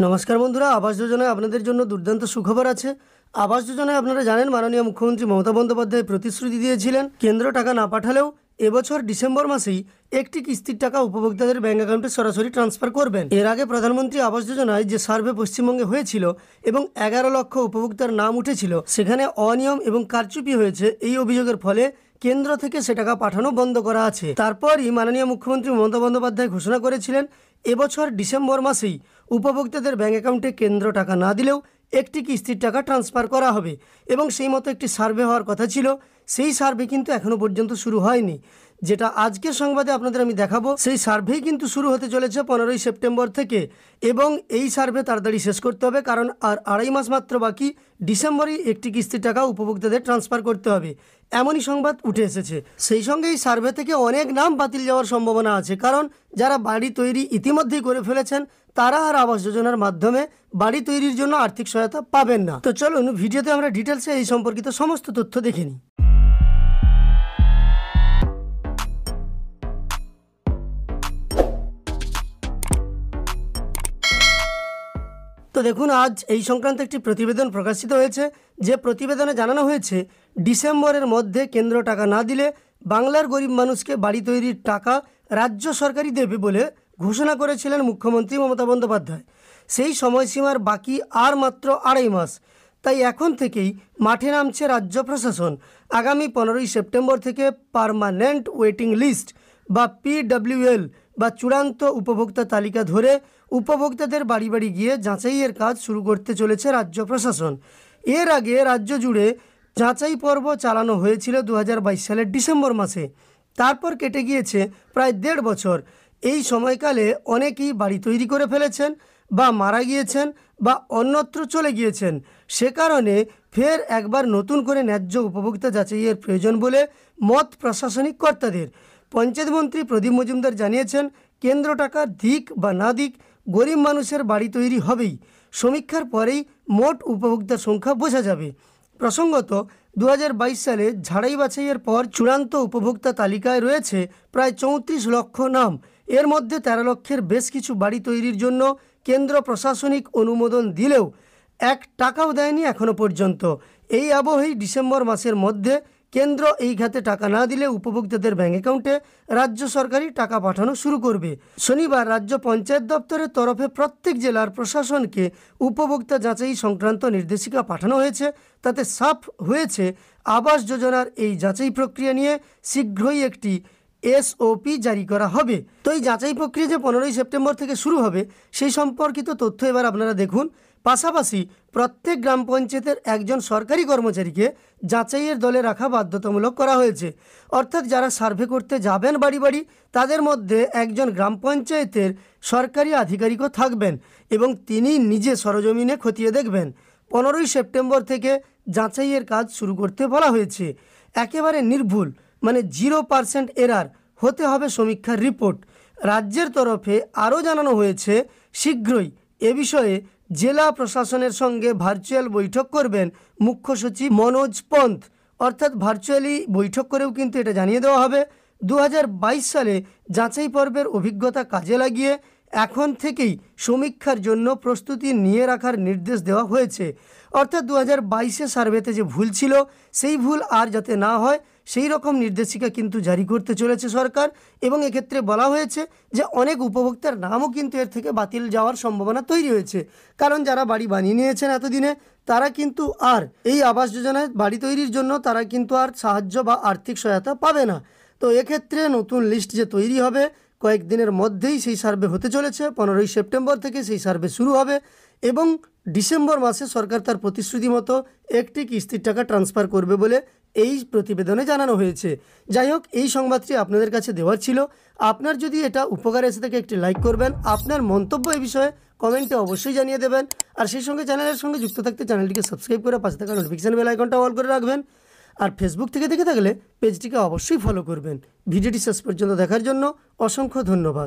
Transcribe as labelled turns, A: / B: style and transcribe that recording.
A: নমস্কার বন্ধুরা, আবাস যোজনায় আপনাদের জন্য দুর্দান্ত সুখবর আছে। আবাস যোজনায় আপনারা জানেন মাননীয় মুখ্যমন্ত্রী মমতা বন্দ্যোপাধ্যায় প্রতিশ্রুতি দিয়েছিলেন কেন্দ্র টাকা না পাঠালেও এবছর ডিসেম্বর মাসেই একটি কিস্তির টাকা উপভোক্তাদের ব্যাঙ্ক অ্যাকাউন্টে সরাসরি ট্রান্সফার করবেন। এর আগে প্রধানমন্ত্রী আবাস যোজনায় যে সার্ভে পশ্চিমবঙ্গে হয়েছিল এবং 11 লক্ষ উপভোক্তার নাম উঠেছিল, সেখানে অনিয়ম এবং কারচুপি হয়েছে এই অভিযোগের ফলে কেন্দ্র থেকে সে টাকা পাঠানো বন্ধ করা আছে। তারপরই মাননীয় মুখ্যমন্ত্রী মমতা বন্দ্যোপাধ্যায় ঘোষণা করেছিলেন এবছর ডিসেম্বর মাসেই উপভোক্তাদের ব্যাঙ্ক অ্যাকাউন্টে কেন্দ্র টাকা না দিলেও একটি কিস্তির টাকা ট্রান্সফার করা হবে এবং সেই মতো একটি সার্ভে হওয়ার কথা ছিল। সেই সার্ভে কিন্তু এখনও পর্যন্ত শুরু হয়নি। যেটা আজকের সংবাদে আপনাদের আমি দেখাবো, সেই সার্ভেই কিন্তু শুরু হতে চলেছে 15ই সেপ্টেম্বর থেকে এবং এই সার্ভে তাড়াতাড়ি শেষ করতে হবে, কারণ আর 2.5 মাস মাত্র বাকি। ডিসেম্বরেই একটি কিস্তির টাকা উপভোক্তাদের ট্রান্সফার করতে হবে, এমনই সংবাদ উঠে এসেছে। সেই সঙ্গে এই সার্ভে থেকে অনেক নাম বাতিল যাওয়ার সম্ভাবনা আছে, কারণ যারা বাড়ি তৈরি ইতিমধ্যেই করে ফেলেছেন তারা আর আবাস যোজনার মাধ্যমে বাড়ি তৈরির জন্য আর্থিক সহায়তা পাবেন না। তো চলুন ভিডিওতে আমরা ডিটেলসে এই সম্পর্কিত সমস্ত তথ্য দেখে নিই। তো দেখুন, আজ এই সংক্রান্ত একটি প্রতিবেদন প্রকাশিত হয়েছে। যে প্রতিবেদনে জানানো হয়েছে ডিসেম্বরের মধ্যে কেন্দ্র টাকা না দিলে বাংলার গরিব মানুষকে বাড়ি তৈরির টাকা রাজ্য সরকারই দেবে বলে ঘোষণা করেছিলেন মুখ্যমন্ত্রী মমতা বন্দ্যোপাধ্যায়। সেই সময়সীমার বাকি আর মাত্র 2.5 মাস। তাই এখন থেকেই মাঠে নামছে রাজ্য প্রশাসন। আগামী 15ই সেপ্টেম্বর থেকে পার্মানেন্ট ওয়েটিং লিস্ট বা PWL বা চূড়ান্ত উপভোক্তা তালিকা ধরে উপভোক্তাদের বাড়ি বাড়ি গিয়ে যাচাইয়ের কাজ শুরু করতে চলেছে রাজ্য প্রশাসন। এর আগে রাজ্য জুড়ে যাচাই পর্ব চালানো হয়েছিল 2022 সালের ডিসেম্বর মাসে। তারপর কেটে গিয়েছে প্রায় 1.5 বছর। এই সময়কালে অনেকেই বাড়ি তৈরি করে ফেলেছেন বা মারা গিয়েছেন বা অন্যত্র চলে গিয়েছেন। সে কারণে ফের একবার নতুন করে ন্যায্য উপভোক্তা যাচাইয়ের প্রয়োজন বলে মত প্রশাসনিক কর্তাদের। পঞ্চায়েত মন্ত্রী প্রদীপ মজুমদার জানিয়েছেন, কেন্দ্র টাকা দিক বা না দিক গরিব মানুষের বাড়ি তৈরি হবেই। সমীক্ষার পরেই মোট উপভোক্তার সংখ্যা বোঝা যাবে। প্রসঙ্গত 2022 সালে ঝাড়াই বাছাইয়ের পর চূড়ান্ত উপভোক্তা তালিকায় রয়েছে প্রায় 34 লক্ষ নাম। এর মধ্যে 13 লক্ষের বেশ কিছু বাড়ি তৈরির জন্য কেন্দ্র প্রশাসনিক অনুমোদন দিলেও 1 টাকাও দেয়নি এখনও পর্যন্ত। এই আবহেই ডিসেম্বর মাসের মধ্যে কেন্দ্র এই খাতে টাকা না দিলে উপভোক্তাদের ব্যাঙ্ক অ্যাকাউন্টে রাজ্য সরকারই টাকা পাঠানো শুরু করবে। শনিবার রাজ্য পঞ্চায়েত দপ্তরের তরফে প্রত্যেক জেলার প্রশাসনকে উপভোক্তা যাচাই সংক্রান্ত নির্দেশিকা পাঠানো হয়েছে। তাতে সাফ হয়েছে আবাস যোজনার এই যাচাই প্রক্রিয়া নিয়ে শীঘ্রই একটি SOP জারি করা হবে। তো এই যাচাই প্রক্রিয়া যে 15ই সেপ্টেম্বর থেকে শুরু হবে সেই সম্পর্কিত তথ্য এবার আপনারা দেখুন। পাশাপাশি প্রত্যেক গ্রাম পঞ্চায়েতের একজন সরকারি কর্মচারীকে যাচাইয়ের দলে রাখা বাধ্যতামূলক করা হয়েছে। অর্থাৎ যারা সার্ভে করতে যাবেন বাড়ি বাড়ি, তাদের মধ্যে একজন গ্রাম পঞ্চায়েতের সরকারি আধিকারিকও থাকবেন এবং তিনি নিজে সরজমিনে খতিয়ে দেখবেন। 15ই সেপ্টেম্বর থেকে যাচাইয়ের কাজ শুরু করতে বলা হয়েছে। একেবারে নির্ভুল মানে 0% এরার হতে হবে সমীক্ষার রিপোর্ট। রাজ্যের তরফে আরও জানানো হয়েছে শীঘ্রই এ বিষয়ে জেলা প্রশাসনের সঙ্গে ভার্চুয়াল বৈঠক করবেন মুখ্য সচিব মনোজ পন্থ। অর্থাৎ ভার্চুয়ালি বৈঠক করেও কিন্তু এটা জানিয়ে দেওয়া হবে 2022 সালে যাচাই পর্বের অভিজ্ঞতা কাজে লাগিয়ে এখন থেকেই সমীক্ষার জন্য প্রস্তুতি নিয়ে রাখার নির্দেশ দেওয়া হয়েছে। অর্থাৎ 2022 সার্ভেতে যে ভুল ছিল সেই ভুল আর যাতে না হয় সেই রকম নির্দেশিকা কিন্তু জারি করতে চলেছে সরকার। এবং এক্ষেত্রে বলা হয়েছে যে অনেক উপভোক্তার নামও কিন্তু এর থেকে বাতিল যাওয়ার সম্ভাবনা তৈরি হয়েছে, কারণ যারা বাড়ি বানিয়ে নিয়েছেন এতদিনে তারা কিন্তু আর এই আবাস যোজনায় বাড়ি তৈরির জন্য তারা কিন্তু আর সাহায্য বা আর্থিক সহায়তা পাবে না। তো এক্ষেত্রে নতুন লিস্ট যে তৈরি হবে কয়েকদিনের মধ্যেই সেই সার্ভে হতে চলেছে। 15ই সেপ্টেম্বর থেকে সেই সার্ভে শুরু হবে এবং ডিসেম্বর মাসে সরকার তার প্রতিশ্রুতি মতো একটি কিস্তির টাকা ট্রান্সফার করবে বলে এই প্রতিবেদনে জানানো হয়েছে। যাই হোক, এই সংবাদটি আপনাদের কাছে দেওয়ার ছিল। আপনার যদি এটা উপকার এসে থাকে একটি লাইক করবেন, আপনার মন্তব্য এই বিষয়ে কমেন্টে অবশ্যই জানিয়ে দেবেন। আর সেই সঙ্গে চ্যানেলের সঙ্গে যুক্ত থাকতে চ্যানেলটিকে সাবস্ক্রাইব করে পাশে থাকা নোটিফিকেশন বেল আইকনটা অল করে রাখবেন। আর ফেসবুক থেকে দেখে থাকলে পেজটিকে অবশ্যই ফলো করবেন। ভিডিওটি শেষ পর্যন্ত দেখার জন্য অসংখ্য ধন্যবাদ।